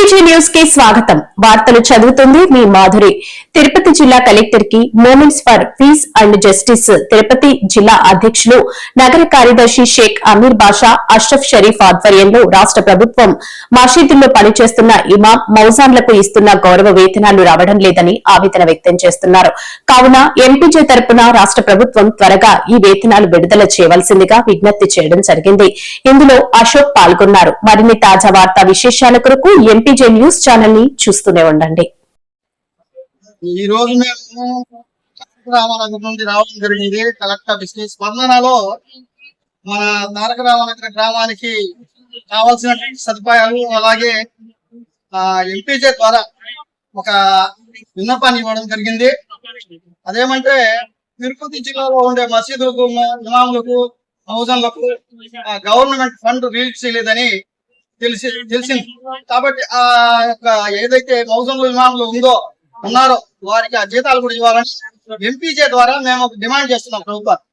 MPG news కి స్వాగతం. వార్తలు చదువుతుంది మీ మాధురి. తిరుపతి జిల్లా కలెక్టర్ కి movements for peace and justice Tirupati జిల్లా అధ్యక్షులు నగర కార్యదర్శి షేక్ అమీర్ బాషా అష్రఫ్ షరీఫ్ ఆధ్వర్యంలో రాష్ట్ర ప్రభుత్వం మసీదుల్లో పనిచేస్తున్న ఇమాం మౌజాన్లకు ఇస్తున్న గౌరవ వేతనాలు రావడం లేదని ఆవేదన వ్యక్తం చేస్తున్నారు. కావున ఎంపీజీ తరపున రాష్ట్ర ప్రభుత్వం త్వరగా ఈ వేతనాలు విడుదల చేయవలసిందిగా విజ్ఞప్తి చేయడం జరిగింది. ఇందులో అశోక్ పాల్గొన్నారు. మరిన్ని తాజా వార్తా విశేషాల కొరకు ఎంపీజే న్యూస్ ఛానల్ ని చూస్తూనే ఉండండి. ఈ రోజు మేము రామనగర్ నుండి రావడం జరిగింది. కలెక్టర్ బిజినెస్ స్పందనలో మన తారక రామనగర్ గ్రామానికి కావాల్సిన సదుపాయాలు అలాగే ఎంపీజే ద్వారా ఒక విన్నపాన్ని ఇవ్వడం జరిగింది. అదేమంటే తిరుపతి జిల్లాలో ఉండే మసీదులకు ఇమాములకు మౌజన్లకు గవర్నమెంట్ ఫండ్ రిలీజ్ చేయలేదని తెలిసింది. కాబట్టి ఆ యొక్క ఏదైతే మౌజన్లు ఇమాములు ఉన్నారో వారికి ఆ జీతాలు కూడా ఇవ్వాలని ఎంపీజే ద్వారా మేము డిమాండ్ చేస్తున్నాం ప్రభుత్వాన్ని.